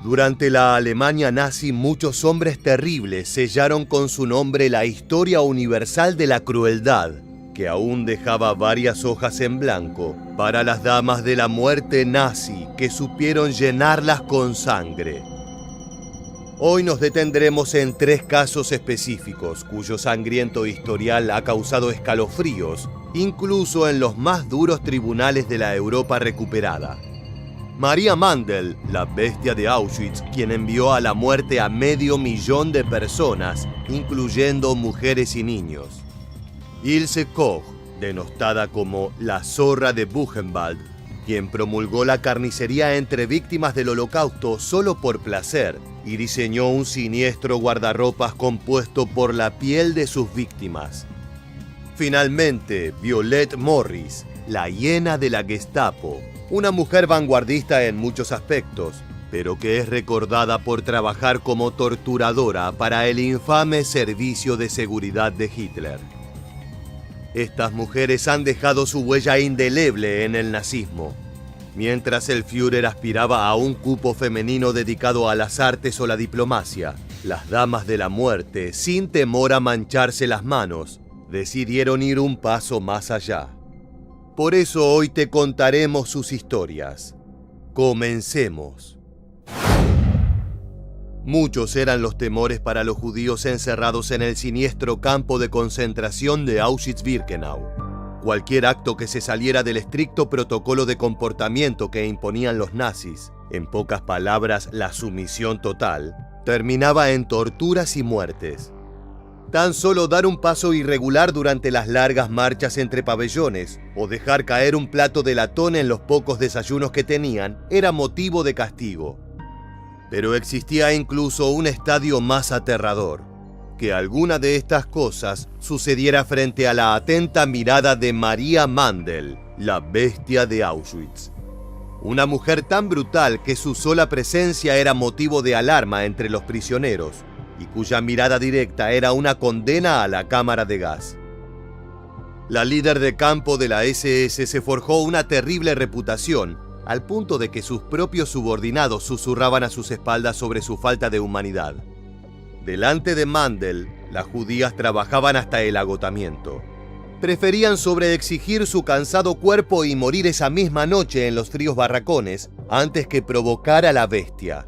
Durante la Alemania nazi, muchos hombres terribles sellaron con su nombre la historia universal de la crueldad, que aún dejaba varias hojas en blanco para las damas de la muerte nazi que supieron llenarlas con sangre. Hoy nos detendremos en 3 casos específicos cuyo sangriento historial ha causado escalofríos, incluso en los más duros tribunales de la Europa recuperada. Maria Mandel, la bestia de Auschwitz, quien envió a la muerte a 500.000 de personas, incluyendo mujeres y niños. Ilse Koch, denostada como la zorra de Buchenwald, quien promulgó la carnicería entre víctimas del Holocausto solo por placer y diseñó un siniestro guardarropas compuesto por la piel de sus víctimas. Finalmente, Violette Morris, la hiena de la Gestapo, una mujer vanguardista en muchos aspectos, pero que es recordada por trabajar como torturadora para el infame Servicio de Seguridad de Hitler. Estas mujeres han dejado su huella indeleble en el nazismo. Mientras el Führer aspiraba a un cupo femenino dedicado a las artes o la diplomacia, las damas de la muerte, sin temor a mancharse las manos, decidieron ir un paso más allá. Por eso hoy te contaremos sus historias. Comencemos. Muchos eran los temores para los judíos encerrados en el siniestro campo de concentración de Auschwitz-Birkenau. Cualquier acto que se saliera del estricto protocolo de comportamiento que imponían los nazis, en pocas palabras la sumisión total, terminaba en torturas y muertes. Tan solo dar un paso irregular durante las largas marchas entre pabellones o dejar caer un plato de latón en los pocos desayunos que tenían era motivo de castigo. Pero existía incluso un estadio más aterrador: que alguna de estas cosas sucediera frente a la atenta mirada de Maria Mandel, la bestia de Auschwitz. Una mujer tan brutal que su sola presencia era motivo de alarma entre los prisioneros, y cuya mirada directa era una condena a la cámara de gas. La líder de campo de la SS se forjó una terrible reputación, al punto de que sus propios subordinados susurraban a sus espaldas sobre su falta de humanidad. Delante de Mandel, las judías trabajaban hasta el agotamiento. Preferían sobreexigir su cansado cuerpo y morir esa misma noche en los fríos barracones antes que provocar a la bestia.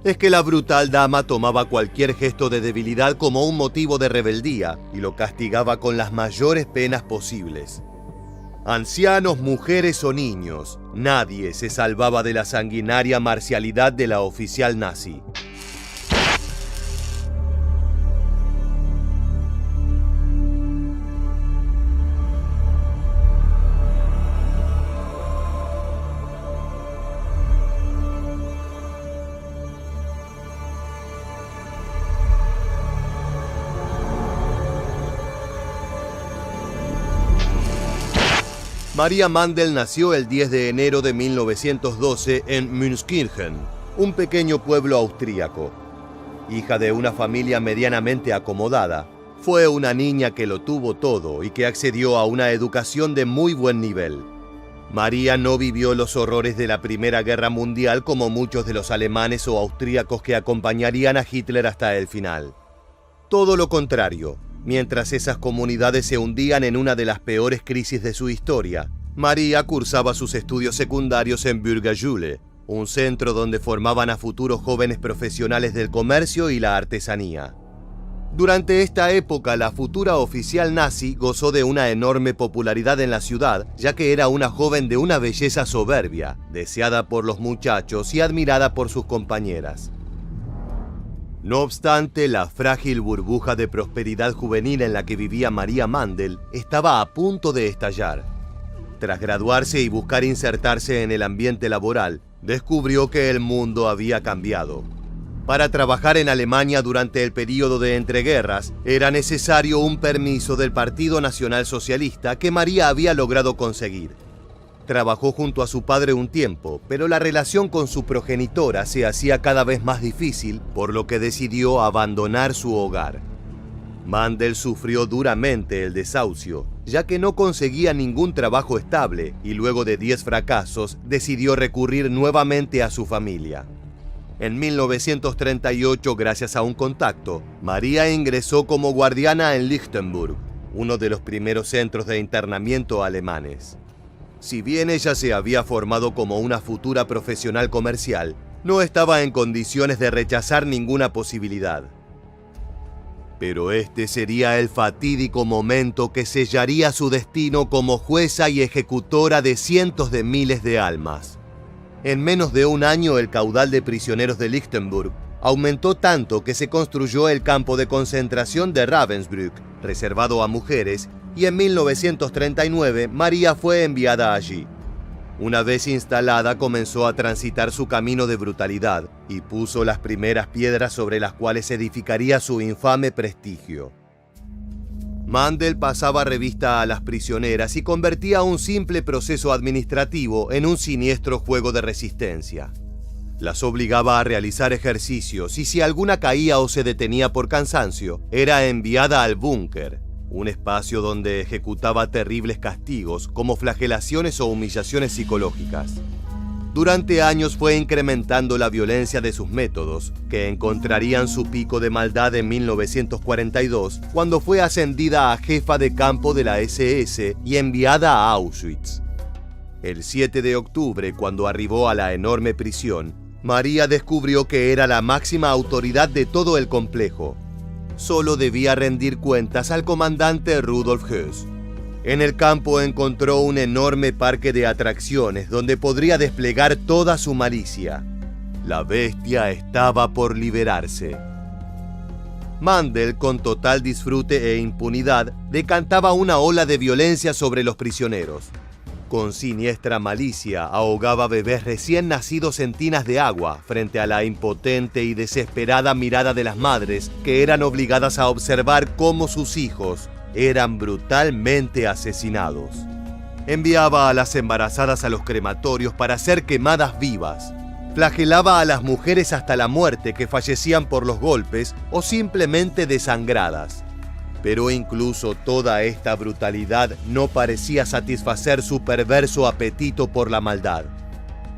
Es que la brutal dama tomaba cualquier gesto de debilidad como un motivo de rebeldía y lo castigaba con las mayores penas posibles. Ancianos, mujeres o niños, nadie se salvaba de la sanguinaria marcialidad de la oficial nazi. Maria Mandel nació el 10 de enero de 1912 en Münskirchen, un pequeño pueblo austríaco. Hija de una familia medianamente acomodada, fue una niña que lo tuvo todo y que accedió a una educación de muy buen nivel. María no vivió los horrores de la Primera Guerra Mundial como muchos de los alemanes o austríacos que acompañarían a Hitler hasta el final. Todo lo contrario. Mientras esas comunidades se hundían en una de las peores crisis de su historia, María cursaba sus estudios secundarios en Bürgerschule, un centro donde formaban a futuros jóvenes profesionales del comercio y la artesanía. Durante esta época, la futura oficial nazi gozó de una enorme popularidad en la ciudad, ya que era una joven de una belleza soberbia, deseada por los muchachos y admirada por sus compañeras. No obstante, la frágil burbuja de prosperidad juvenil en la que vivía Maria Mandel estaba a punto de estallar. Tras graduarse y buscar insertarse en el ambiente laboral, descubrió que el mundo había cambiado. Para trabajar en Alemania durante el período de entreguerras, era necesario un permiso del Partido Nacional Socialista que María había logrado conseguir. Trabajó junto a su padre un tiempo, pero la relación con su progenitora se hacía cada vez más difícil, por lo que decidió abandonar su hogar. Mandel sufrió duramente el desahucio, ya que no conseguía ningún trabajo estable y luego de 10 fracasos decidió recurrir nuevamente a su familia. En 1938, gracias a un contacto, María ingresó como guardiana en Lichtenburg, uno de los primeros centros de internamiento alemanes. Si bien ella se había formado como una futura profesional comercial, no estaba en condiciones de rechazar ninguna posibilidad. Pero este sería el fatídico momento que sellaría su destino como jueza y ejecutora de cientos de miles de almas. En menos de un año, el caudal de prisioneros de Lichtenburg aumentó tanto que se construyó el campo de concentración de Ravensbrück, reservado a mujeres, y en 1939 María fue enviada allí. Una vez instalada, comenzó a transitar su camino de brutalidad y puso las primeras piedras sobre las cuales edificaría su infame prestigio. Mandel pasaba revista a las prisioneras y convertía un simple proceso administrativo en un siniestro juego de resistencia. Las obligaba a realizar ejercicios y si alguna caía o se detenía por cansancio, era enviada al búnker, un espacio donde ejecutaba terribles castigos como flagelaciones o humillaciones psicológicas. Durante años fue incrementando la violencia de sus métodos, que encontrarían su pico de maldad en 1942, cuando fue ascendida a jefa de campo de la SS y enviada a Auschwitz. El 7 de octubre, cuando arribó a la enorme prisión, María descubrió que era la máxima autoridad de todo el complejo. Solo debía rendir cuentas al comandante Rudolf Höss. En el campo encontró un enorme parque de atracciones donde podría desplegar toda su malicia. La bestia estaba por liberarse. Mandel, con total disfrute e impunidad, decantaba una ola de violencia sobre los prisioneros. Con siniestra malicia, ahogaba bebés recién nacidos en tinas de agua frente a la impotente y desesperada mirada de las madres que eran obligadas a observar cómo sus hijos eran brutalmente asesinados. Enviaba a las embarazadas a los crematorios para ser quemadas vivas. Flagelaba a las mujeres hasta la muerte que fallecían por los golpes o simplemente desangradas. Pero incluso toda esta brutalidad no parecía satisfacer su perverso apetito por la maldad.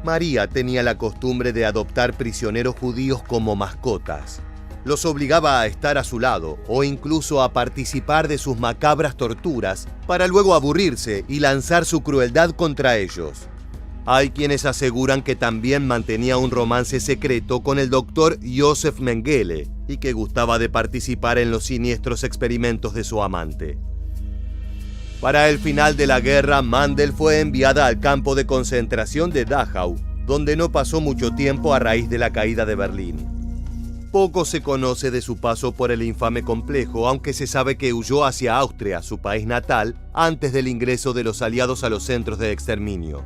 María tenía la costumbre de adoptar prisioneros judíos como mascotas. Los obligaba a estar a su lado o incluso a participar de sus macabras torturas para luego aburrirse y lanzar su crueldad contra ellos. Hay quienes aseguran que también mantenía un romance secreto con el doctor Josef Mengele y que gustaba de participar en los siniestros experimentos de su amante. Para el final de la guerra, Mandel fue enviada al campo de concentración de Dachau, donde no pasó mucho tiempo a raíz de la caída de Berlín. Poco se conoce de su paso por el infame complejo, aunque se sabe que huyó hacia Austria, su país natal, antes del ingreso de los aliados a los centros de exterminio.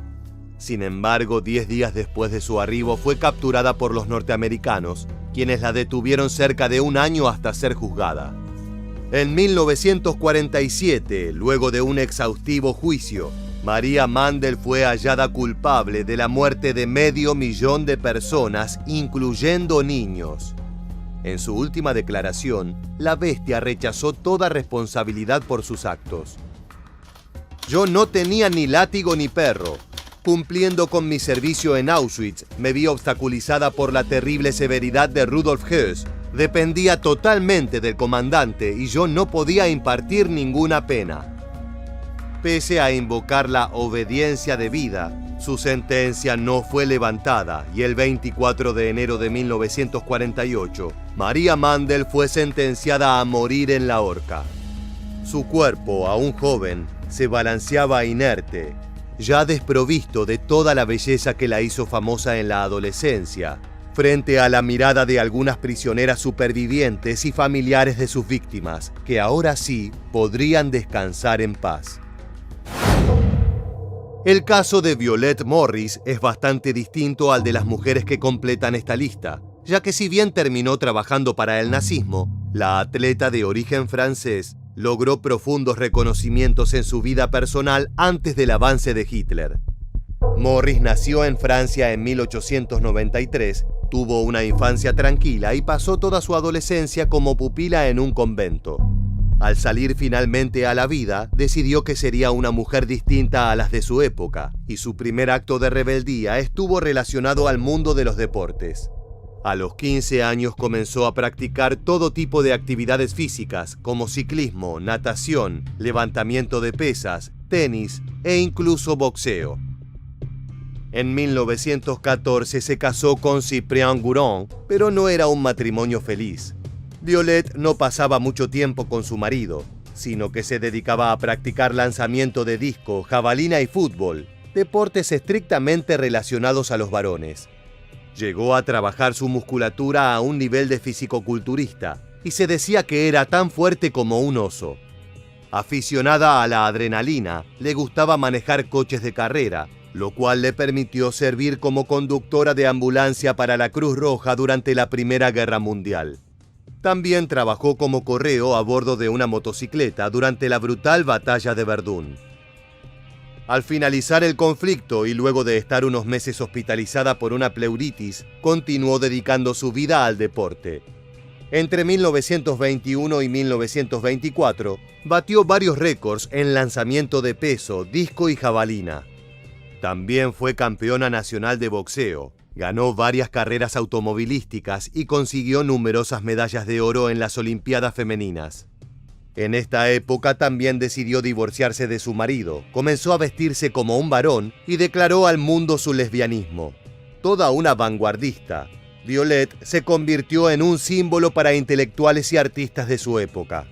Sin embargo, 10 días después de su arribo fue capturada por los norteamericanos, quienes la detuvieron cerca de un año hasta ser juzgada. En 1947, luego de un exhaustivo juicio, María Mandel fue hallada culpable de la muerte de 500.000 de personas, incluyendo niños. En su última declaración, la bestia rechazó toda responsabilidad por sus actos. Yo no tenía ni látigo ni perro. Cumpliendo con mi servicio en Auschwitz, me vi obstaculizada por la terrible severidad de Rudolf Höss. Dependía totalmente del comandante y yo no podía impartir ninguna pena. Pese a invocar la obediencia debida, su sentencia no fue levantada y el 24 de enero de 1948, María Mandel fue sentenciada a morir en la horca. Su cuerpo, aún joven, se balanceaba inerte, ya desprovisto de toda la belleza que la hizo famosa en la adolescencia, frente a la mirada de algunas prisioneras supervivientes y familiares de sus víctimas, que ahora sí podrían descansar en paz. El caso de Violette Morris es bastante distinto al de las mujeres que completan esta lista, ya que si bien terminó trabajando para el nazismo, la atleta de origen francés logró profundos reconocimientos en su vida personal antes del avance de Hitler. Morris nació en Francia en 1893, tuvo una infancia tranquila y pasó toda su adolescencia como pupila en un convento. Al salir finalmente a la vida, decidió que sería una mujer distinta a las de su época, y su primer acto de rebeldía estuvo relacionado al mundo de los deportes. A los 15 años comenzó a practicar todo tipo de actividades físicas como ciclismo, natación, levantamiento de pesas, tenis e incluso boxeo. En 1914 se casó con Cyprien Gourand, pero no era un matrimonio feliz. Violette no pasaba mucho tiempo con su marido, sino que se dedicaba a practicar lanzamiento de disco, jabalina y fútbol, deportes estrictamente relacionados a los varones. Llegó a trabajar su musculatura a un nivel de fisicoculturista y se decía que era tan fuerte como un oso. Aficionada a la adrenalina, le gustaba manejar coches de carrera, lo cual le permitió servir como conductora de ambulancia para la Cruz Roja durante la Primera Guerra Mundial. También trabajó como correo a bordo de una motocicleta durante la brutal batalla de Verdún. Al finalizar el conflicto y luego de estar unos meses hospitalizada por una pleuritis, continuó dedicando su vida al deporte. Entre 1921 y 1924, batió varios récords en lanzamiento de peso, disco y jabalina. También fue campeona nacional de boxeo, ganó varias carreras automovilísticas y consiguió numerosas medallas de oro en las Olimpiadas Femeninas. En esta época también decidió divorciarse de su marido, comenzó a vestirse como un varón y declaró al mundo su lesbianismo. Toda una vanguardista, Violette se convirtió en un símbolo para intelectuales y artistas de su época.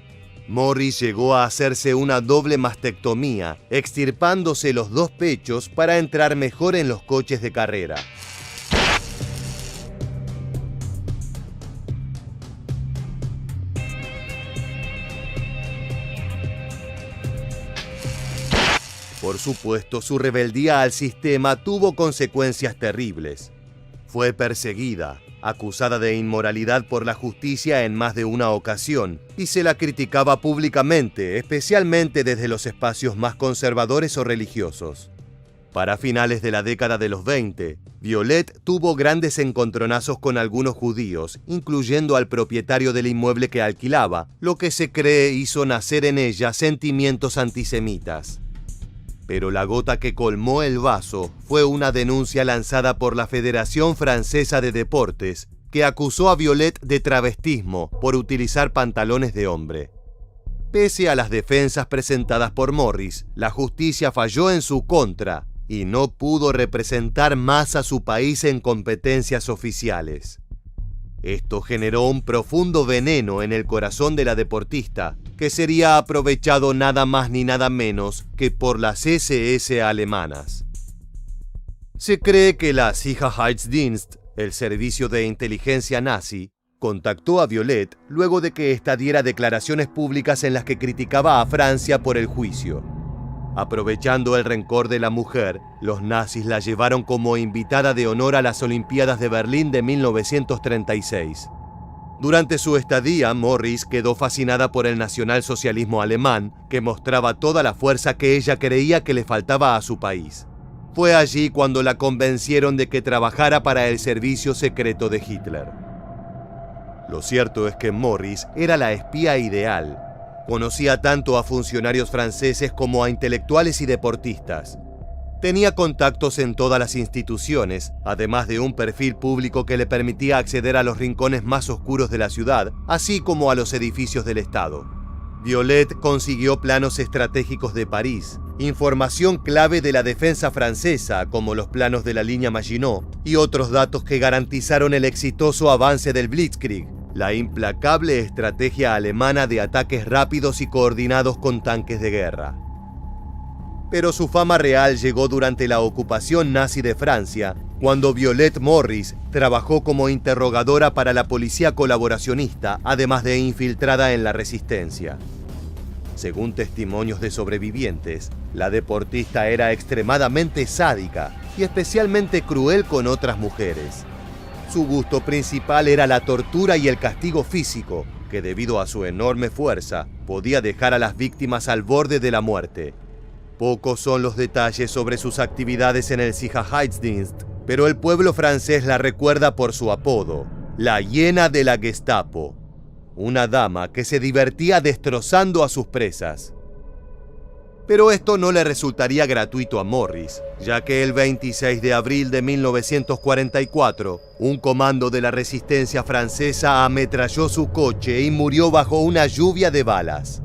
Morris llegó a hacerse una doble mastectomía, extirpándose los dos pechos para entrar mejor en los coches de carrera. Por supuesto, su rebeldía al sistema tuvo consecuencias terribles. Fue perseguida, acusada de inmoralidad por la justicia en más de una ocasión, y se la criticaba públicamente, especialmente desde los espacios más conservadores o religiosos. Para finales de la década de los 20, Violette tuvo grandes encontronazos con algunos judíos, incluyendo al propietario del inmueble que alquilaba, lo que se cree hizo nacer en ella sentimientos antisemitas. Pero la gota que colmó el vaso fue una denuncia lanzada por la Federación Francesa de Deportes, que acusó a Violette de travestismo por utilizar pantalones de hombre. Pese a las defensas presentadas por Morris, la justicia falló en su contra y no pudo representar más a su país en competencias oficiales. Esto generó un profundo veneno en el corazón de la deportista, que sería aprovechado nada más ni nada menos que por las SS alemanas. Se cree que la Sicherheitsdienst, el servicio de inteligencia nazi, contactó a Violette luego de que ésta diera declaraciones públicas en las que criticaba a Francia por el juicio. Aprovechando el rencor de la mujer, los nazis la llevaron como invitada de honor a las Olimpiadas de Berlín de 1936. Durante su estadía, Morris quedó fascinada por el nacionalsocialismo alemán, que mostraba toda la fuerza que ella creía que le faltaba a su país. Fue allí cuando la convencieron de que trabajara para el servicio secreto de Hitler. Lo cierto es que Morris era la espía ideal. Conocía tanto a funcionarios franceses como a intelectuales y deportistas. Tenía contactos en todas las instituciones, además de un perfil público que le permitía acceder a los rincones más oscuros de la ciudad, así como a los edificios del Estado. Violette consiguió planos estratégicos de París, información clave de la defensa francesa, como los planos de la línea Maginot, y otros datos que garantizaron el exitoso avance del Blitzkrieg, la implacable estrategia alemana de ataques rápidos y coordinados con tanques de guerra. Pero su fama real llegó durante la ocupación nazi de Francia, cuando Violette Morris trabajó como interrogadora para la policía colaboracionista, además de infiltrada en la resistencia. Según testimonios de sobrevivientes, la deportista era extremadamente sádica y especialmente cruel con otras mujeres. Su gusto principal era la tortura y el castigo físico, que debido a su enorme fuerza, podía dejar a las víctimas al borde de la muerte. Pocos son los detalles sobre sus actividades en el Sicherheitsdienst, pero el pueblo francés la recuerda por su apodo, la hiena de la Gestapo, una dama que se divertía destrozando a sus presas. Pero esto no le resultaría gratuito a Morris, ya que el 26 de abril de 1944, un comando de la resistencia francesa ametralló su coche y murió bajo una lluvia de balas.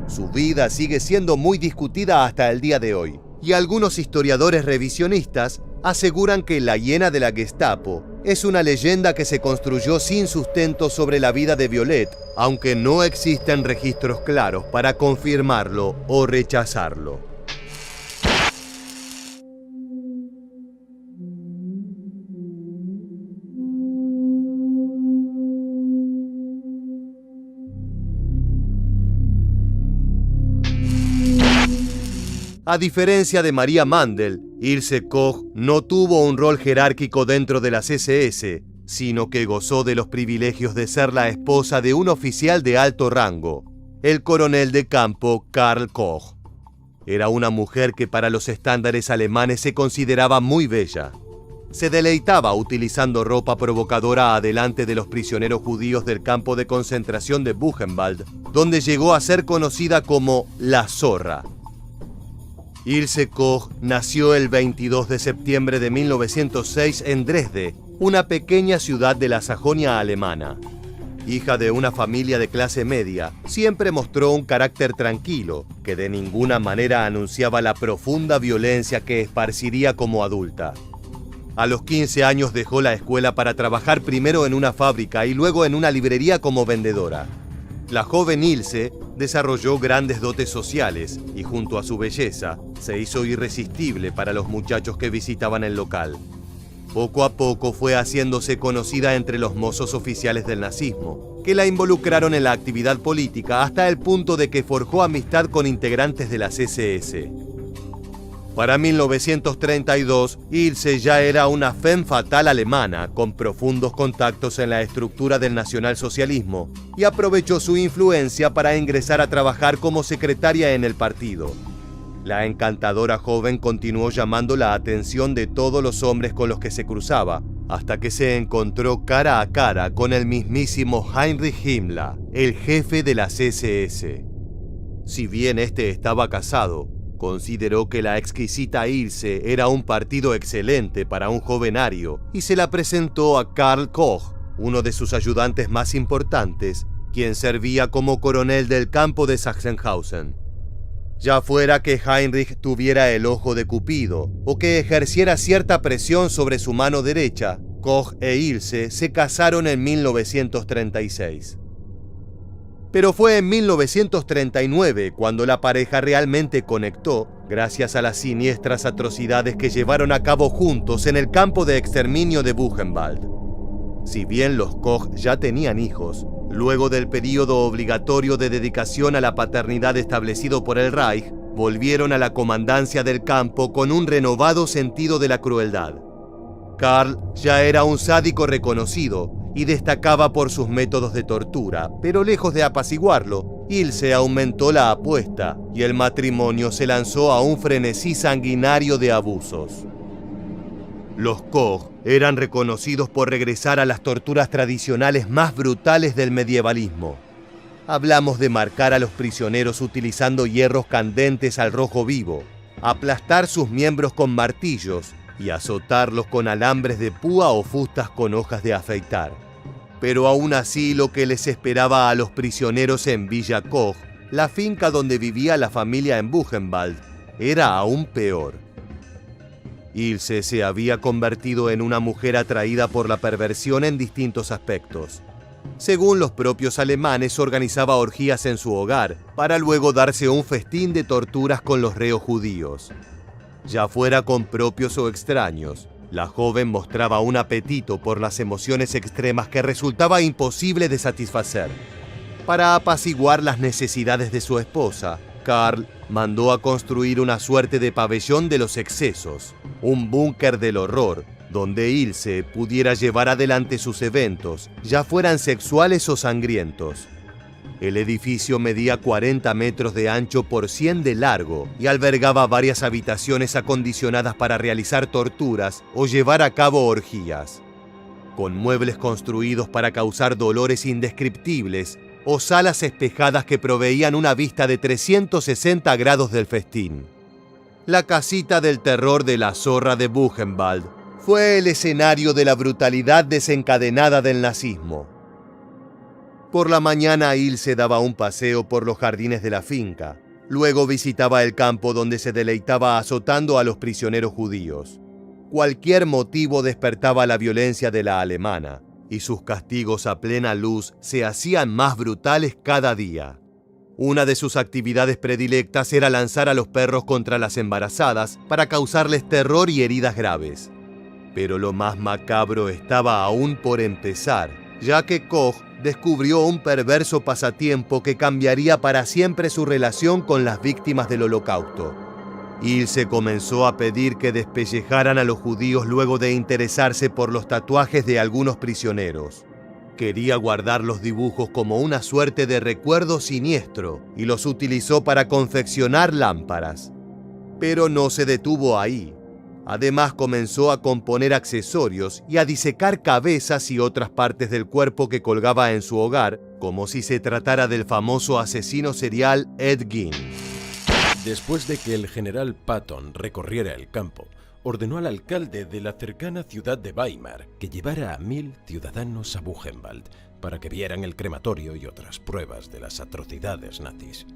Su vida sigue siendo muy discutida hasta el día de hoy, y algunos historiadores revisionistas aseguran que la hiena de la Gestapo es una leyenda que se construyó sin sustento sobre la vida de Violet, aunque no existen registros claros para confirmarlo o rechazarlo. A diferencia de María Mandel, Ilse Koch no tuvo un rol jerárquico dentro de las SS, sino que gozó de los privilegios de ser la esposa de un oficial de alto rango, el coronel de campo Karl Koch. Era una mujer que para los estándares alemanes se consideraba muy bella. Se deleitaba utilizando ropa provocadora adelante de los prisioneros judíos del campo de concentración de Buchenwald, donde llegó a ser conocida como la Zorra. Ilse Koch nació el 22 de septiembre de 1906 en Dresde, una pequeña ciudad de la Sajonia alemana. Hija de una familia de clase media, siempre mostró un carácter tranquilo, que de ninguna manera anunciaba la profunda violencia que esparciría como adulta. A los 15 años dejó la escuela para trabajar primero en una fábrica y luego en una librería como vendedora. La joven Ilse desarrolló grandes dotes sociales y junto a su belleza se hizo irresistible para los muchachos que visitaban el local. Poco a poco fue haciéndose conocida entre los mozos oficiales del nazismo, que la involucraron en la actividad política hasta el punto de que forjó amistad con integrantes de las SS. Para 1932, Ilse ya era una femme fatale alemana con profundos contactos en la estructura del nacionalsocialismo y aprovechó su influencia para ingresar a trabajar como secretaria en el partido. La encantadora joven continuó llamando la atención de todos los hombres con los que se cruzaba, hasta que se encontró cara a cara con el mismísimo Heinrich Himmler, el jefe de las SS. Si bien este estaba casado, consideró que la exquisita Ilse era un partido excelente para un joven ario y se la presentó a Karl Koch, uno de sus ayudantes más importantes, quien servía como coronel del campo de Sachsenhausen. Ya fuera que Heinrich tuviera el ojo de Cupido o que ejerciera cierta presión sobre su mano derecha, Koch e Ilse se casaron en 1936. Pero fue en 1939 cuando la pareja realmente conectó, gracias a las siniestras atrocidades que llevaron a cabo juntos en el campo de exterminio de Buchenwald. Si bien los Koch ya tenían hijos, luego del periodo obligatorio de dedicación a la paternidad establecido por el Reich, volvieron a la comandancia del campo con un renovado sentido de la crueldad. Karl ya era un sádico reconocido y destacaba por sus métodos de tortura, pero lejos de apaciguarlo, Ilse aumentó la apuesta y el matrimonio se lanzó a un frenesí sanguinario de abusos. Los Koch eran reconocidos por regresar a las torturas tradicionales más brutales del medievalismo. Hablamos de marcar a los prisioneros utilizando hierros candentes al rojo vivo, aplastar sus miembros con martillos y azotarlos con alambres de púa o fustas con hojas de afeitar. Pero aún así lo que les esperaba a los prisioneros en Villa Koch, la finca donde vivía la familia en Buchenwald, era aún peor. Ilse se había convertido en una mujer atraída por la perversión en distintos aspectos. Según los propios alemanes, organizaba orgías en su hogar, para luego darse un festín de torturas con los reos judíos. Ya fuera con propios o extraños, la joven mostraba un apetito por las emociones extremas que resultaba imposible de satisfacer. Para apaciguar las necesidades de su esposa, Karl mandó a construir una suerte de pabellón de los excesos, un búnker del horror, donde Ilse pudiera llevar adelante sus eventos, ya fueran sexuales o sangrientos. El edificio medía 40 metros de ancho por 100 de largo y albergaba varias habitaciones acondicionadas para realizar torturas o llevar a cabo orgías. Con muebles construidos para causar dolores indescriptibles, o salas espejadas que proveían una vista de 360 grados del festín. La casita del terror de la zorra de Buchenwald fue el escenario de la brutalidad desencadenada del nazismo. Por la mañana Ilse daba un paseo por los jardines de la finca. Luego visitaba el campo donde se deleitaba azotando a los prisioneros judíos. Cualquier motivo despertaba la violencia de la alemana, y sus castigos a plena luz se hacían más brutales cada día. Una de sus actividades predilectas era lanzar a los perros contra las embarazadas para causarles terror y heridas graves. Pero lo más macabro estaba aún por empezar, ya que Koch descubrió un perverso pasatiempo que cambiaría para siempre su relación con las víctimas del Holocausto. Ilse comenzó a pedir que despellejaran a los judíos luego de interesarse por los tatuajes de algunos prisioneros. Quería guardar los dibujos como una suerte de recuerdo siniestro y los utilizó para confeccionar lámparas. Pero no se detuvo ahí. Además comenzó a componer accesorios y a disecar cabezas y otras partes del cuerpo que colgaba en su hogar, como si se tratara del famoso asesino serial Ed Gein. Después de que el general Patton recorriera el campo, ordenó al alcalde de la cercana ciudad de Weimar que llevara a 1000 ciudadanos a Buchenwald para que vieran el crematorio y otras pruebas de las atrocidades nazis.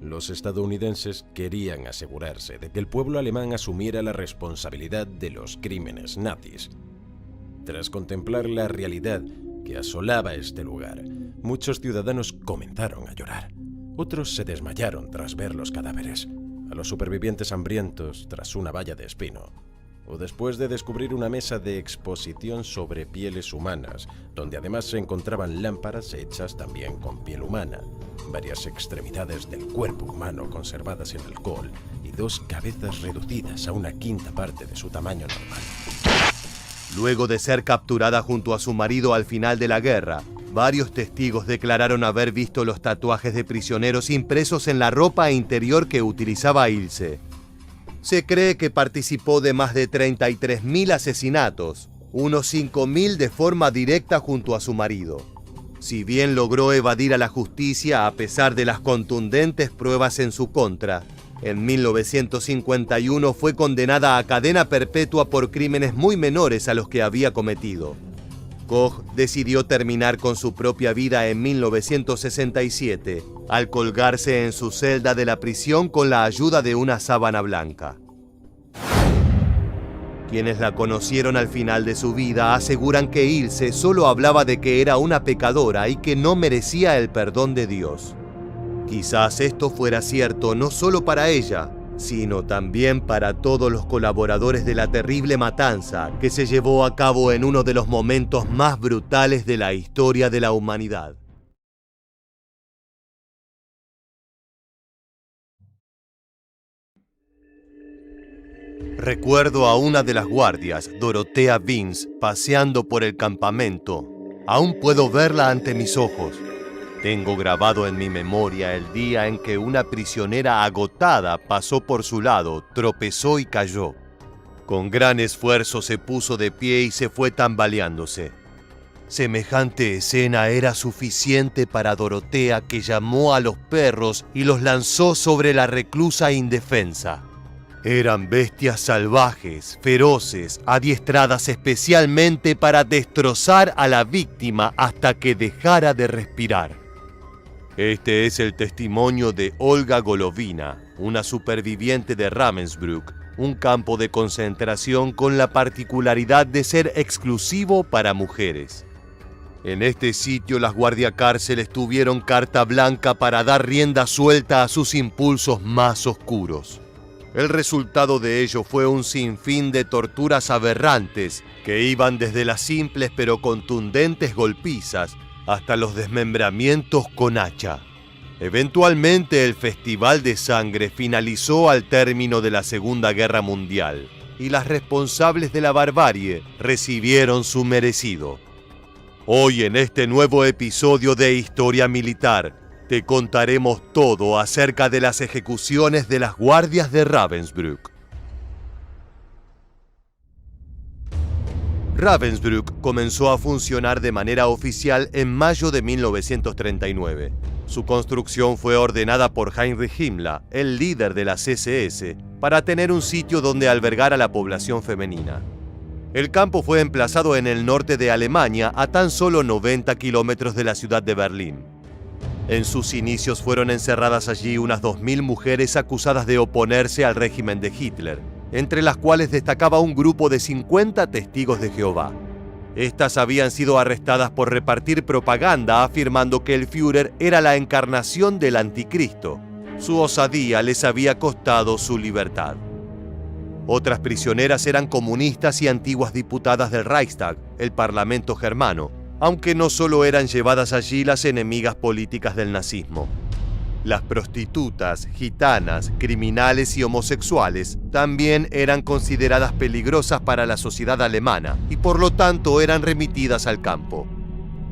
Los estadounidenses querían asegurarse de que el pueblo alemán asumiera la responsabilidad de los crímenes nazis. Tras contemplar la realidad que asolaba este lugar, muchos ciudadanos comenzaron a llorar. Otros se desmayaron tras ver los cadáveres, a los supervivientes hambrientos tras una valla de espino, o después de descubrir una mesa de exposición sobre pieles humanas, donde además se encontraban lámparas hechas también con piel humana, varias extremidades del cuerpo humano conservadas en alcohol y 2 cabezas reducidas a una quinta parte de su tamaño normal. Luego de ser capturada junto a su marido al final de la guerra, varios testigos declararon haber visto los tatuajes de prisioneros impresos en la ropa interior que utilizaba Ilse. Se cree que participó de más de 33.000 asesinatos, unos 5.000 de forma directa junto a su marido. Si bien logró evadir a la justicia a pesar de las contundentes pruebas en su contra, en 1951 fue condenada a cadena perpetua por crímenes muy menores a los que había cometido. Koch decidió terminar con su propia vida en 1967, al colgarse en su celda de la prisión con la ayuda de una sábana blanca. Quienes la conocieron al final de su vida aseguran que Ilse solo hablaba de que era una pecadora y que no merecía el perdón de Dios. Quizás esto fuera cierto no solo para ella, sino también para todos los colaboradores de la terrible matanza que se llevó a cabo en uno de los momentos más brutales de la historia de la humanidad. Recuerdo a una de las guardias, Dorothea Vince, paseando por el campamento. Aún puedo verla ante mis ojos. Tengo grabado en mi memoria el día en que una prisionera agotada pasó por su lado, tropezó y cayó. Con gran esfuerzo se puso de pie y se fue tambaleándose. Semejante escena era suficiente para Dorothea, que llamó a los perros y los lanzó sobre la reclusa indefensa. Eran bestias salvajes, feroces, adiestradas especialmente para destrozar a la víctima hasta que dejara de respirar. Este es el testimonio de Olga Golovina, una superviviente de Ravensbrück, un campo de concentración con la particularidad de ser exclusivo para mujeres. En este sitio las guardiacárceles tuvieron carta blanca para dar rienda suelta a sus impulsos más oscuros. El resultado de ello fue un sinfín de torturas aberrantes que iban desde las simples pero contundentes golpizas hasta los desmembramientos con hacha. Eventualmente el Festival de Sangre finalizó al término de la Segunda Guerra Mundial y las responsables de la barbarie recibieron su merecido. Hoy en este nuevo episodio de Historia Militar te contaremos todo acerca de las ejecuciones de las guardias de Ravensbrück. Ravensbrück comenzó a funcionar de manera oficial en mayo de 1939. Su construcción fue ordenada por Heinrich Himmler, el líder de las SS, para tener un sitio donde albergar a la población femenina. El campo fue emplazado en el norte de Alemania, a tan solo 90 kilómetros de la ciudad de Berlín. En sus inicios fueron encerradas allí unas 2.000 mujeres acusadas de oponerse al régimen de Hitler, entre las cuales destacaba un grupo de 50 testigos de Jehová. Estas habían sido arrestadas por repartir propaganda afirmando que el Führer era la encarnación del anticristo. Su osadía les había costado su libertad. Otras prisioneras eran comunistas y antiguas diputadas del Reichstag, el parlamento germano, aunque no solo eran llevadas allí las enemigas políticas del nazismo. Las prostitutas, gitanas, criminales y homosexuales también eran consideradas peligrosas para la sociedad alemana y por lo tanto eran remitidas al campo.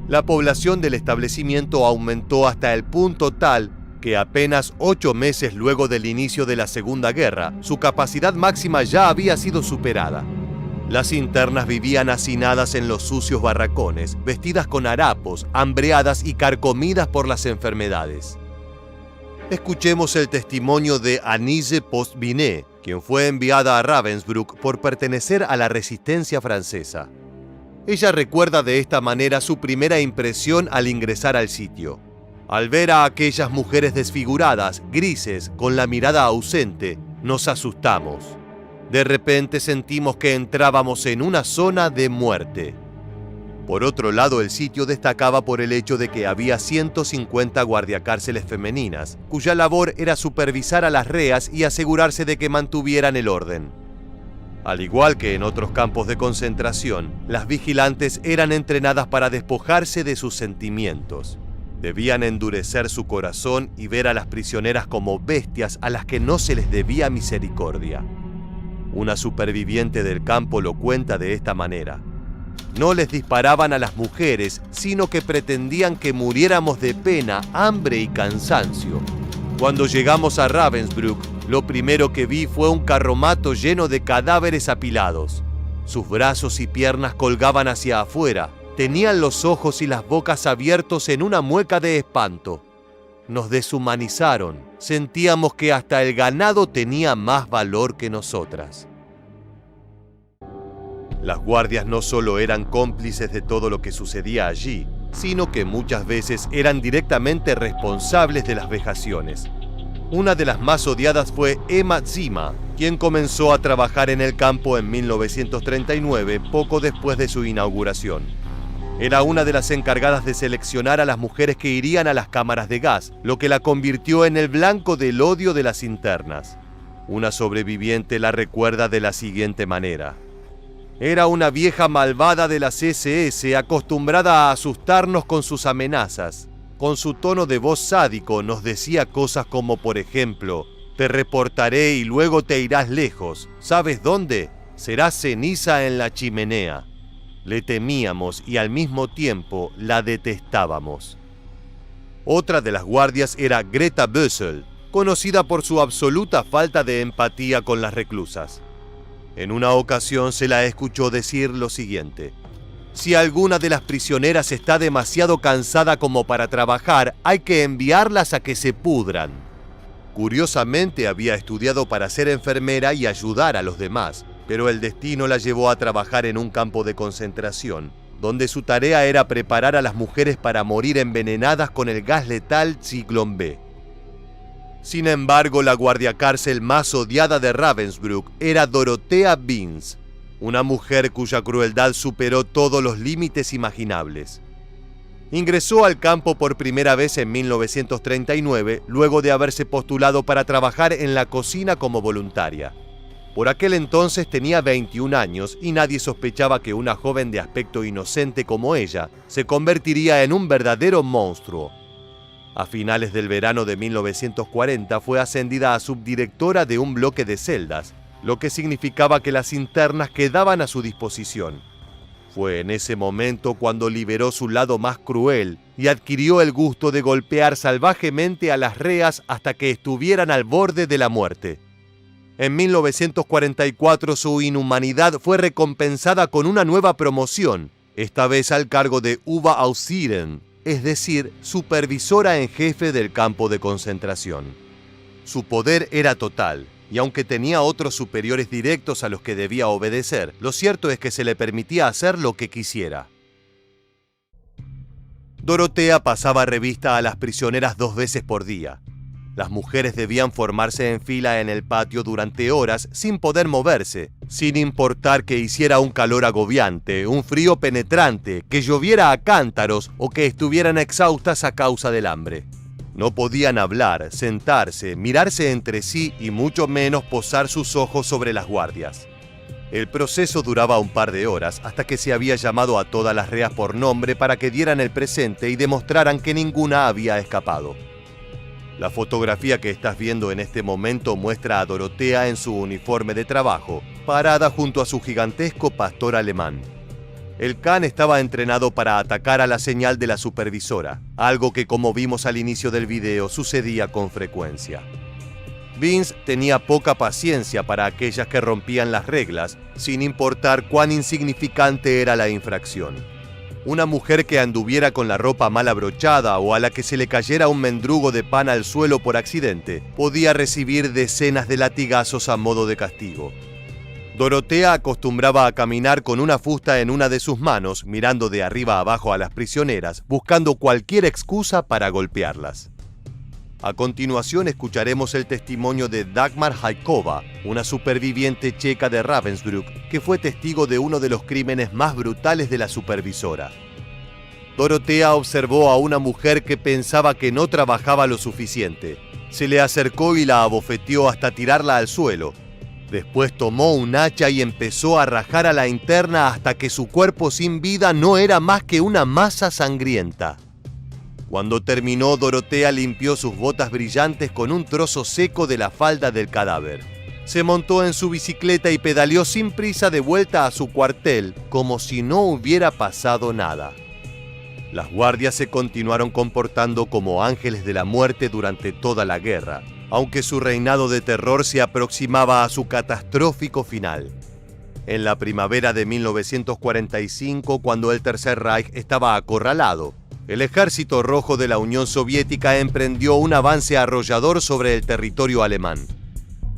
La población del establecimiento aumentó hasta el punto tal que apenas 8 meses luego del inicio de la Segunda Guerra, su capacidad máxima ya había sido superada. Las internas vivían hacinadas en los sucios barracones, vestidas con harapos, hambreadas y carcomidas por las enfermedades. Escuchemos el testimonio de Anise Post-Binet, quien fue enviada a Ravensbrück por pertenecer a la resistencia francesa. Ella recuerda de esta manera su primera impresión al ingresar al sitio. Al ver a aquellas mujeres desfiguradas, grises, con la mirada ausente, nos asustamos. De repente sentimos que entrábamos en una zona de muerte. Por otro lado, el sitio destacaba por el hecho de que había 150 guardiacárceles femeninas, cuya labor era supervisar a las reas y asegurarse de que mantuvieran el orden. Al igual que en otros campos de concentración, las vigilantes eran entrenadas para despojarse de sus sentimientos. Debían endurecer su corazón y ver a las prisioneras como bestias a las que no se les debía misericordia. Una superviviente del campo lo cuenta de esta manera. No les disparaban a las mujeres, sino que pretendían que muriéramos de pena, hambre y cansancio. Cuando llegamos a Ravensbrück, lo primero que vi fue un carromato lleno de cadáveres apilados. Sus brazos y piernas colgaban hacia afuera. Tenían los ojos y las bocas abiertos en una mueca de espanto. Nos deshumanizaron. Sentíamos que hasta el ganado tenía más valor que nosotras. Las guardias no solo eran cómplices de todo lo que sucedía allí, sino que muchas veces eran directamente responsables de las vejaciones. Una de las más odiadas fue Emma Zima, quien comenzó a trabajar en el campo en 1939, poco después de su inauguración. Era una de las encargadas de seleccionar a las mujeres que irían a las cámaras de gas, lo que la convirtió en el blanco del odio de las internas. Una sobreviviente la recuerda de la siguiente manera. Era una vieja malvada de las SS acostumbrada a asustarnos con sus amenazas. Con su tono de voz sádico nos decía cosas como, por ejemplo, «Te reportaré y luego te irás lejos. ¿Sabes dónde? Serás ceniza en la chimenea». Le temíamos y al mismo tiempo la detestábamos. Otra de las guardias era Greta Bösel, conocida por su absoluta falta de empatía con las reclusas. En una ocasión se la escuchó decir lo siguiente: «Si alguna de las prisioneras está demasiado cansada como para trabajar, hay que enviarlas a que se pudran». Curiosamente había estudiado para ser enfermera y ayudar a los demás, pero el destino la llevó a trabajar en un campo de concentración, donde su tarea era preparar a las mujeres para morir envenenadas con el gas letal Zyklon B. Sin embargo, la guardiacárcel más odiada de Ravensbrück era Dorothea Binz, una mujer cuya crueldad superó todos los límites imaginables. Ingresó al campo por primera vez en 1939, luego de haberse postulado para trabajar en la cocina como voluntaria. Por aquel entonces tenía 21 años y nadie sospechaba que una joven de aspecto inocente como ella se convertiría en un verdadero monstruo. A finales del verano de 1940 fue ascendida a subdirectora de un bloque de celdas, lo que significaba que las internas quedaban a su disposición. Fue en ese momento cuando liberó su lado más cruel y adquirió el gusto de golpear salvajemente a las reas hasta que estuvieran al borde de la muerte. En 1944 su inhumanidad fue recompensada con una nueva promoción, esta vez al cargo de Oberaussieren, es decir, supervisora en jefe del campo de concentración. Su poder era total, y aunque tenía otros superiores directos a los que debía obedecer, lo cierto es que se le permitía hacer lo que quisiera. Dorotea pasaba revista a las prisioneras 2 veces por día. Las mujeres debían formarse en fila en el patio durante horas sin poder moverse, sin importar que hiciera un calor agobiante, un frío penetrante, que lloviera a cántaros o que estuvieran exhaustas a causa del hambre. No podían hablar, sentarse, mirarse entre sí y mucho menos posar sus ojos sobre las guardias. El proceso duraba un par de horas hasta que se había llamado a todas las reas por nombre para que dieran el presente y demostraran que ninguna había escapado. La fotografía que estás viendo en este momento muestra a Dorotea en su uniforme de trabajo, parada junto a su gigantesco pastor alemán. El can estaba entrenado para atacar a la señal de la supervisora, algo que, como vimos al inicio del video, sucedía con frecuencia. Vince tenía poca paciencia para aquellas que rompían las reglas, sin importar cuán insignificante era la infracción. Una mujer que anduviera con la ropa mal abrochada o a la que se le cayera un mendrugo de pan al suelo por accidente, podía recibir decenas de latigazos a modo de castigo. Dorotea acostumbraba a caminar con una fusta en una de sus manos, mirando de arriba abajo a las prisioneras, buscando cualquier excusa para golpearlas. A continuación escucharemos el testimonio de Dagmar Hajkova, una superviviente checa de Ravensbrück, que fue testigo de uno de los crímenes más brutales de la supervisora. Dorotea observó a una mujer que pensaba que no trabajaba lo suficiente. Se le acercó y la abofeteó hasta tirarla al suelo. Después tomó un hacha y empezó a rajar a la interna hasta que su cuerpo sin vida no era más que una masa sangrienta. Cuando terminó, Dorotea limpió sus botas brillantes con un trozo seco de la falda del cadáver. Se montó en su bicicleta y pedaleó sin prisa de vuelta a su cuartel, como si no hubiera pasado nada. Las guardias se continuaron comportando como ángeles de la muerte durante toda la guerra, aunque su reinado de terror se aproximaba a su catastrófico final. En la primavera de 1945, cuando el Tercer Reich estaba acorralado, el Ejército Rojo de la Unión Soviética emprendió un avance arrollador sobre el territorio alemán.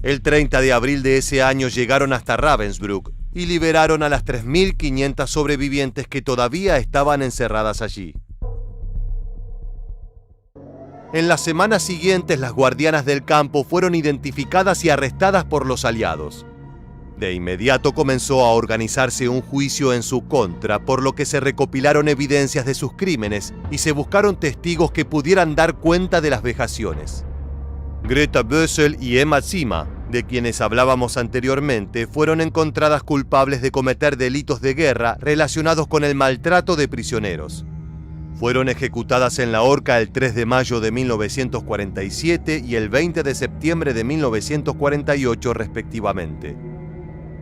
El 30 de abril de ese año llegaron hasta Ravensbrück y liberaron a las 3.500 sobrevivientes que todavía estaban encerradas allí. En las semanas siguientes, las guardianas del campo fueron identificadas y arrestadas por los aliados. De inmediato comenzó a organizarse un juicio en su contra, por lo que se recopilaron evidencias de sus crímenes y se buscaron testigos que pudieran dar cuenta de las vejaciones. Greta Bösel y Emma Zima, de quienes hablábamos anteriormente, fueron encontradas culpables de cometer delitos de guerra relacionados con el maltrato de prisioneros. Fueron ejecutadas en la horca el 3 de mayo de 1947 y el 20 de septiembre de 1948 respectivamente.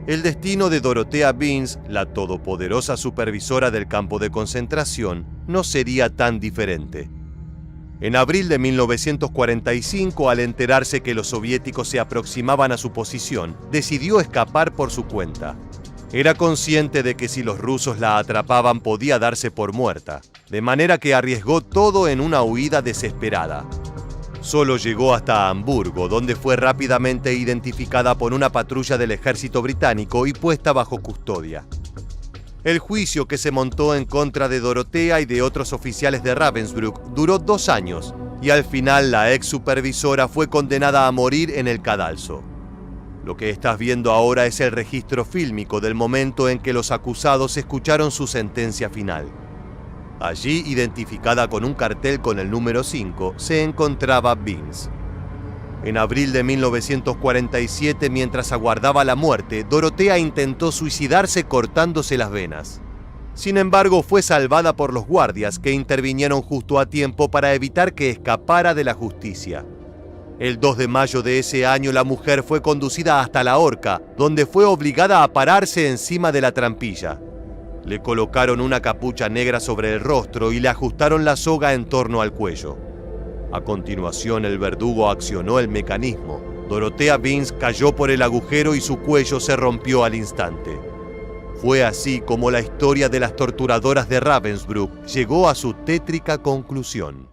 El destino de Dorotea Vince, la todopoderosa supervisora del campo de concentración, no sería tan diferente. En abril de 1945, al enterarse que los soviéticos se aproximaban a su posición, decidió escapar por su cuenta. Era consciente de que si los rusos la atrapaban podía darse por muerta, de manera que arriesgó todo en una huida desesperada. Solo llegó hasta Hamburgo, donde fue rápidamente identificada por una patrulla del ejército británico y puesta bajo custodia. El juicio que se montó en contra de Dorotea y de otros oficiales de Ravensbrück duró 2 años, y al final la ex supervisora fue condenada a morir en el cadalso. Lo que estás viendo ahora es el registro fílmico del momento en que los acusados escucharon su sentencia final. Allí, identificada con un cartel con el número 5, se encontraba Vince. En abril de 1947, mientras aguardaba la muerte, Dorotea intentó suicidarse cortándose las venas. Sin embargo, fue salvada por los guardias, que intervinieron justo a tiempo para evitar que escapara de la justicia. El 2 de mayo de ese año, la mujer fue conducida hasta la horca, donde fue obligada a pararse encima de la trampilla. Le colocaron una capucha negra sobre el rostro y le ajustaron la soga en torno al cuello. A continuación, el verdugo accionó el mecanismo Dorothea Binz cayó por el agujero y su cuello se rompió al instante. Fue así como la historia de las torturadoras de Ravensbrück llegó a su tétrica conclusión.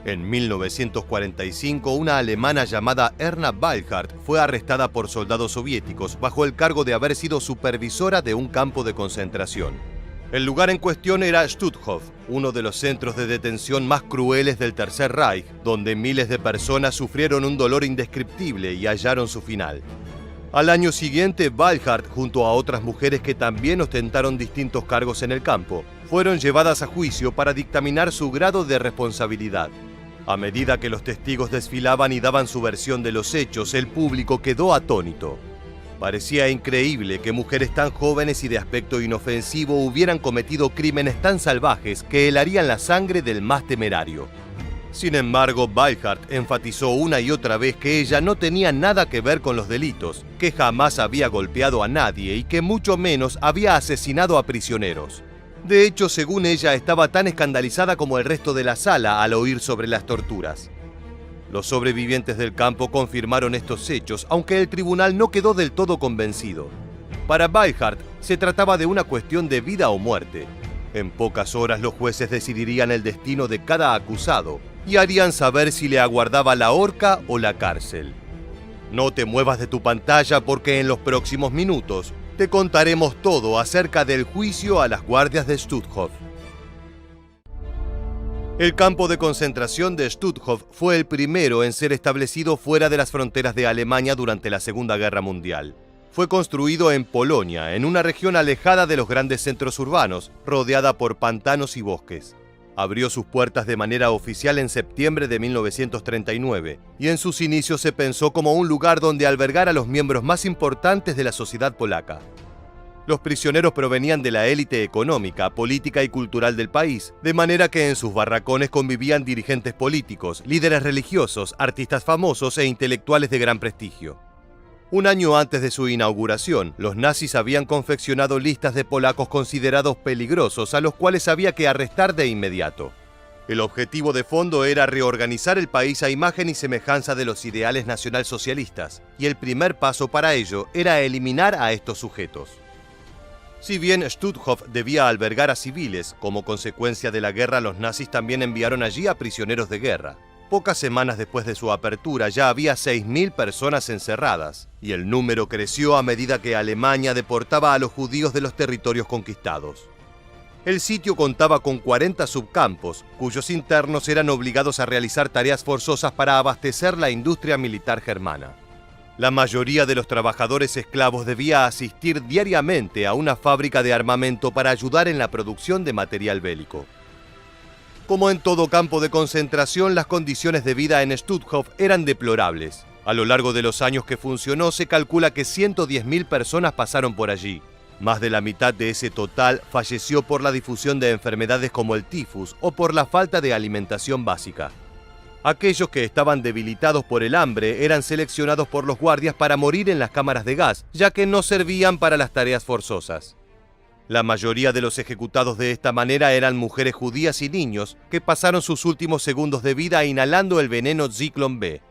En 1945, una alemana llamada Erna Weilhardt fue arrestada por soldados soviéticos bajo el cargo de haber sido supervisora de un campo de concentración. El lugar en cuestión era Stutthof, uno de los centros de detención más crueles del Tercer Reich, donde miles de personas sufrieron un dolor indescriptible y hallaron su final. Al año siguiente, Weilhardt, junto a otras mujeres que también ostentaron distintos cargos en el campo, fueron llevadas a juicio para dictaminar su grado de responsabilidad. A medida que los testigos desfilaban y daban su versión de los hechos, el público quedó atónito. Parecía increíble que mujeres tan jóvenes y de aspecto inofensivo hubieran cometido crímenes tan salvajes que helarían la sangre del más temerario. Sin embargo, Weilhardt enfatizó una y otra vez que ella no tenía nada que ver con los delitos, que jamás había golpeado a nadie y que mucho menos había asesinado a prisioneros. De hecho, según ella, estaba tan escandalizada como el resto de la sala al oír sobre las torturas. Los sobrevivientes del campo confirmaron estos hechos, aunque el tribunal no quedó del todo convencido. Para Weilhardt, se trataba de una cuestión de vida o muerte. En pocas horas los jueces decidirían el destino de cada acusado y harían saber si le aguardaba la horca o la cárcel. No te muevas de tu pantalla porque en los próximos minutos te contaremos todo acerca del juicio a las guardias de Stutthof. El campo de concentración de Stutthof fue el primero en ser establecido fuera de las fronteras de Alemania durante la Segunda Guerra Mundial. Fue construido en Polonia, en una región alejada de los grandes centros urbanos, rodeada por pantanos y bosques. Abrió sus puertas de manera oficial en septiembre de 1939 y en sus inicios se pensó como un lugar donde albergar a los miembros más importantes de la sociedad polaca. Los prisioneros provenían de la élite económica, política y cultural del país, de manera que en sus barracones convivían dirigentes políticos, líderes religiosos, artistas famosos e intelectuales de gran prestigio. Un año antes de su inauguración, los nazis habían confeccionado listas de polacos considerados peligrosos a los cuales había que arrestar de inmediato. El objetivo de fondo era reorganizar el país a imagen y semejanza de los ideales nacionalsocialistas, y el primer paso para ello era eliminar a estos sujetos. Si bien Stutthof debía albergar a civiles, como consecuencia de la guerra los nazis también enviaron allí a prisioneros de guerra. Pocas semanas después de su apertura ya había 6.000 personas encerradas, y el número creció a medida que Alemania deportaba a los judíos de los territorios conquistados. El sitio contaba con 40 subcampos, cuyos internos eran obligados a realizar tareas forzosas para abastecer la industria militar germana. La mayoría de los trabajadores esclavos debía asistir diariamente a una fábrica de armamento para ayudar en la producción de material bélico. Como en todo campo de concentración, las condiciones de vida en Stutthof eran deplorables. A lo largo de los años que funcionó, se calcula que 110.000 personas pasaron por allí. Más de la mitad de ese total falleció por la difusión de enfermedades como el tifus o por la falta de alimentación básica. Aquellos que estaban debilitados por el hambre eran seleccionados por los guardias para morir en las cámaras de gas, ya que no servían para las tareas forzosas. La mayoría de los ejecutados de esta manera eran mujeres judías y niños que pasaron sus últimos segundos de vida inhalando el veneno Zyklon B.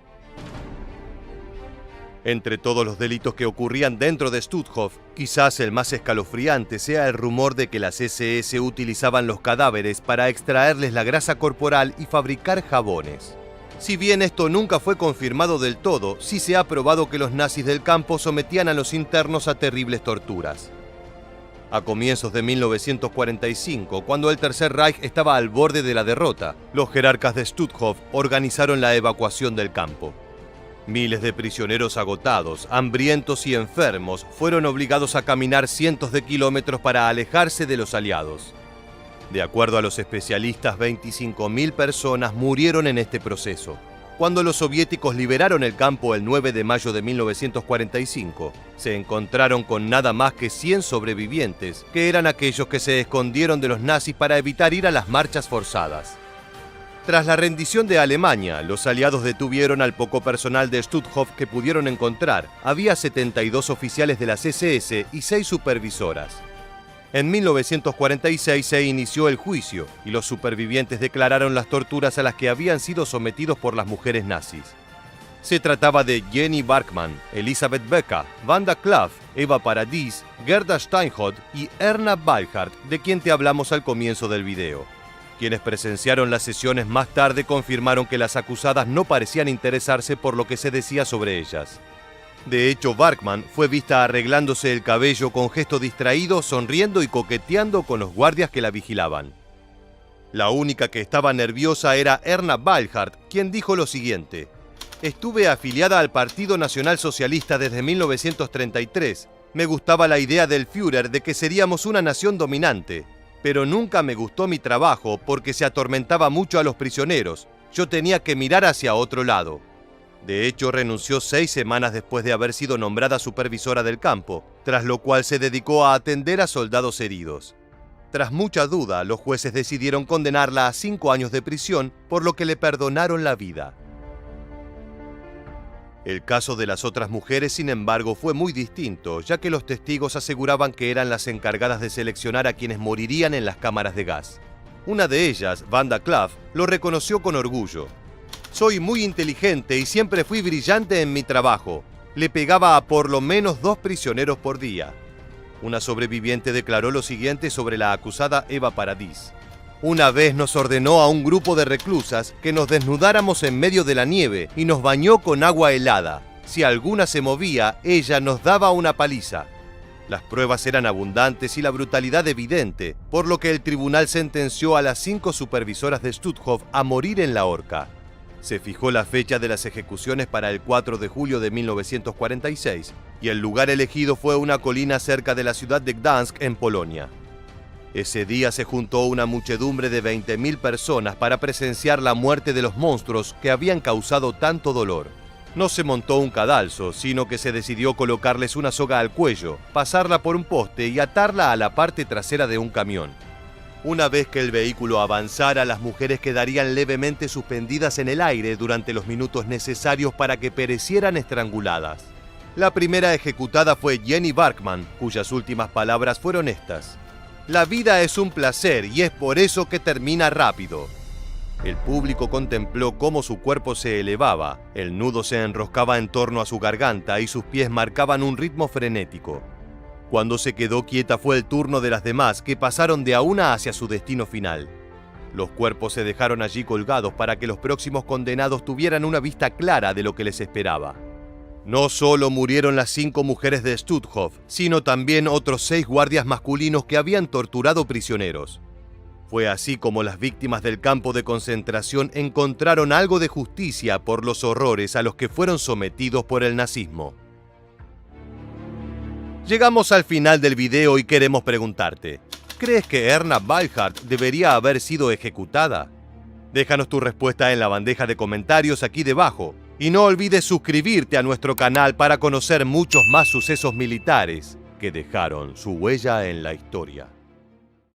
Entre todos los delitos que ocurrían dentro de Stutthof, quizás el más escalofriante sea el rumor de que las SS utilizaban los cadáveres para extraerles la grasa corporal y fabricar jabones. Si bien esto nunca fue confirmado del todo, sí se ha probado que los nazis del campo sometían a los internos a terribles torturas. A comienzos de 1945, cuando el Tercer Reich estaba al borde de la derrota, los jerarcas de Stutthof organizaron la evacuación del campo. Miles de prisioneros agotados, hambrientos y enfermos fueron obligados a caminar cientos de kilómetros para alejarse de los aliados. De acuerdo a los especialistas, 25.000 personas murieron en este proceso. Cuando los soviéticos liberaron el campo el 9 de mayo de 1945, se encontraron con nada más que 100 sobrevivientes, que eran aquellos que se escondieron de los nazis para evitar ir a las marchas forzadas. Tras la rendición de Alemania, los aliados detuvieron al poco personal de Stutthof que pudieron encontrar. Había 72 oficiales de las SS y 6 supervisoras. En 1946 se inició el juicio y los supervivientes declararon las torturas a las que habían sido sometidos por las mujeres nazis. Se trataba de Jenny Barkmann, Elisabeth Becker, Wanda Klaff, Eva Paradis, Gerda Steinhott y Erna Balhardt, de quien te hablamos al comienzo del video. Quienes presenciaron las sesiones más tarde confirmaron que las acusadas no parecían interesarse por lo que se decía sobre ellas. De hecho, Barkmann fue vista arreglándose el cabello con gesto distraído, sonriendo y coqueteando con los guardias que la vigilaban. La única que estaba nerviosa era Erna Balhardt, quien dijo lo siguiente: «Estuve afiliada al Partido Nacional Socialista desde 1933. Me gustaba la idea del Führer de que seríamos una nación dominante, pero nunca me gustó mi trabajo porque se atormentaba mucho a los prisioneros. Yo tenía que mirar hacia otro lado». De hecho, renunció 6 semanas después de haber sido nombrada supervisora del campo, tras lo cual se dedicó a atender a soldados heridos. Tras mucha duda, los jueces decidieron condenarla a 5 años de prisión, por lo que le perdonaron la vida. El caso de las otras mujeres, sin embargo, fue muy distinto, ya que los testigos aseguraban que eran las encargadas de seleccionar a quienes morirían en las cámaras de gas. Una de ellas, Wanda Klaff, lo reconoció con orgullo. «Soy muy inteligente y siempre fui brillante en mi trabajo. Le pegaba a por lo menos 2 prisioneros por día». Una sobreviviente declaró lo siguiente sobre la acusada Eva Paradis: «Una vez nos ordenó a un grupo de reclusas que nos desnudáramos en medio de la nieve y nos bañó con agua helada. Si alguna se movía, ella nos daba una paliza». Las pruebas eran abundantes y la brutalidad evidente, por lo que el tribunal sentenció a las 5 supervisoras de Stutthof a morir en la horca. Se fijó la fecha de las ejecuciones para el 4 de julio de 1946 y el lugar elegido fue una colina cerca de la ciudad de Gdansk, en Polonia. Ese día se juntó una muchedumbre de 20.000 personas para presenciar la muerte de los monstruos que habían causado tanto dolor. No se montó un cadalso, sino que se decidió colocarles una soga al cuello, pasarla por un poste y atarla a la parte trasera de un camión. Una vez que el vehículo avanzara, las mujeres quedarían levemente suspendidas en el aire durante los minutos necesarios para que perecieran estranguladas. La primera ejecutada fue Jenny Barkmann, cuyas últimas palabras fueron estas: «La vida es un placer y es por eso que termina rápido». El público contempló cómo su cuerpo se elevaba, el nudo se enroscaba en torno a su garganta y sus pies marcaban un ritmo frenético. Cuando se quedó quieta fue el turno de las demás, que pasaron de a una hacia su destino final. Los cuerpos se dejaron allí colgados para que los próximos condenados tuvieran una vista clara de lo que les esperaba. No solo murieron las 5 mujeres de Stutthof, sino también otros 6 guardias masculinos que habían torturado prisioneros. Fue así como las víctimas del campo de concentración encontraron algo de justicia por los horrores a los que fueron sometidos por el nazismo. Llegamos al final del video y queremos preguntarte: ¿crees que Erna Balhardt debería haber sido ejecutada? Déjanos tu respuesta en la bandeja de comentarios aquí debajo. Y no olvides suscribirte a nuestro canal para conocer muchos más sucesos militares que dejaron su huella en la historia.